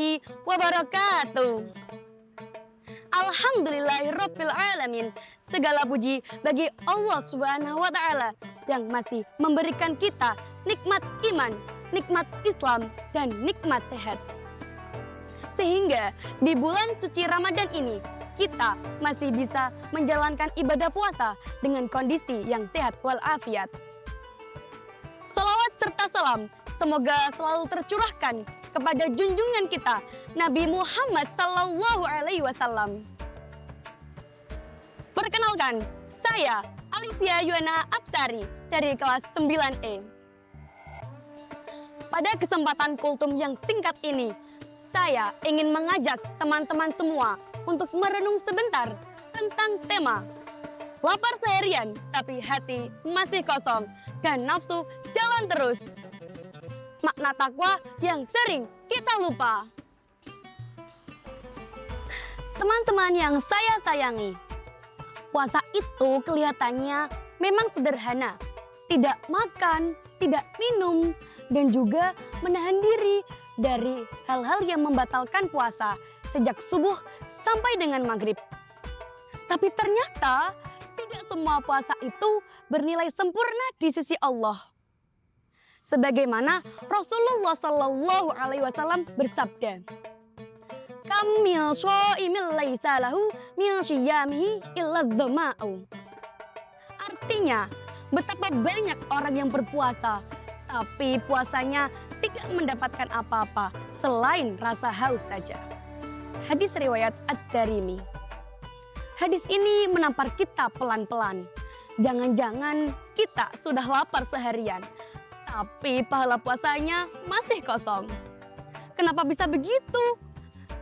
warahmatullahi wabarakatuh. Alhamdulillahirabbil alamin. Segala puji bagi Allah Subhanahu wa taala yang masih memberikan kita nikmat iman, nikmat Islam, dan nikmat sehat. Sehingga di bulan suci Ramadan ini kita masih bisa menjalankan ibadah puasa dengan kondisi yang sehat walafiat. Salawat serta salam semoga selalu tercurahkan kepada junjungan kita Nabi Muhammad Sallallahu Alaihi Wasallam. Perkenalkan, saya Alifia Yuana Absari dari kelas 9E. Pada kesempatan kultum yang singkat ini, saya ingin mengajak teman-teman semua untuk merenung sebentar tentang tema lapar seharian tapi hati masih kosong dan nafsu jalan terus. Makna takwa yang sering kita lupa. Teman-teman yang saya sayangi, puasa itu kelihatannya memang sederhana. Tidak makan, tidak minum, dan juga menahan diri dari hal-hal yang membatalkan puasa sejak subuh sampai dengan maghrib. Tapi ternyata tidak semua puasa itu bernilai sempurna di sisi Allah. Sebagaimana Rasulullah Sallallahu Alaihi Wasallam bersabda, "Kam min shaimil laisa lahu min syiyamihi illa dhama'u." Artinya, betapa banyak orang yang berpuasa, tapi puasanya tidak mendapatkan apa-apa selain rasa haus saja. Hadis riwayat Ad-Darimi. Hadis ini menampar kita pelan-pelan. Jangan-jangan kita sudah lapar seharian, tapi pahala puasanya masih kosong. Kenapa bisa begitu?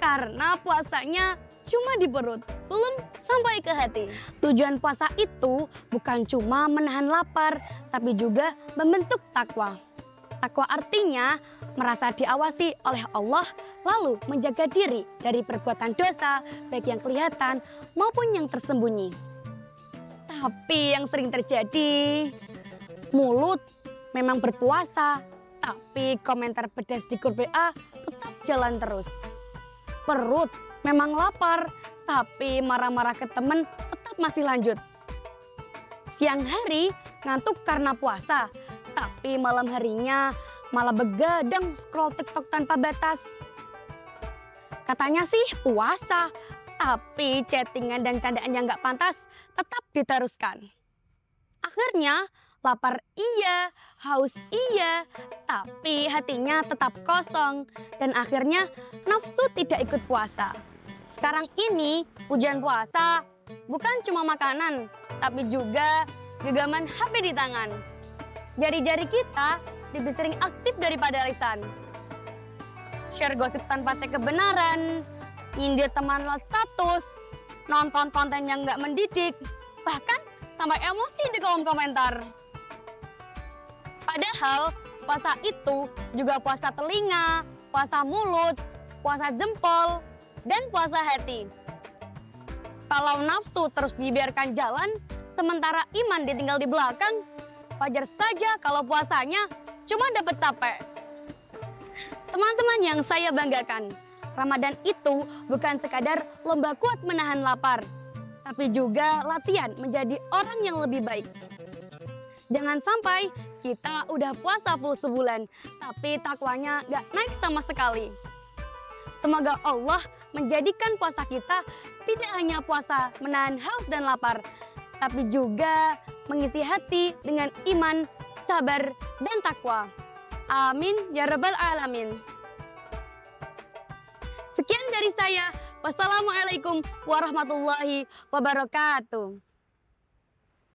Karena puasanya cuma di perut, belum sampai ke hati. Tujuan puasa itu bukan cuma menahan lapar, tapi juga membentuk takwa. Takwa artinya merasa diawasi oleh Allah, lalu menjaga diri dari perbuatan dosa, baik yang kelihatan maupun yang tersembunyi. Tapi yang sering terjadi, mulut memang berpuasa, tapi komentar pedas di grup WA tetap jalan terus. Perut memang lapar, tapi marah-marah ke temen tetap masih lanjut. Siang hari ngantuk karena puasa, tapi malam harinya malah begadang scroll TikTok tanpa batas. Katanya sih puasa, tapi chattingan dan candaan yang gak pantas tetap diteruskan. Akhirnya lapar iya, haus iya, tapi hatinya tetap kosong. Dan akhirnya nafsu tidak ikut puasa. Sekarang ini ujian puasa bukan cuma makanan, tapi juga genggaman HP di tangan. Jari-jari kita lebih sering aktif daripada lisan. Share gosip tanpa cek kebenaran, nyindir teman lewat status, nonton konten yang gak mendidik, bahkan sampai emosi di kolom komentar. Padahal puasa itu juga puasa telinga, puasa mulut, puasa jempol, dan puasa hati. Kalau nafsu terus dibiarkan jalan, sementara iman ditinggal di belakang, wajar saja kalau puasanya cuma dapat capek. Teman-teman yang saya banggakan, Ramadan itu bukan sekadar lomba kuat menahan lapar, tapi juga latihan menjadi orang yang lebih baik. Jangan sampai kita udah puasa full sebulan, tapi takwanya gak naik sama sekali. Semoga Allah menjadikan puasa kita tidak hanya puasa menahan haus dan lapar, tapi juga mengisi hati dengan iman, sabar, dan takwa. Amin ya rabbal alamin. Sekian dari saya. Wassalamualaikum warahmatullahi wabarakatuh.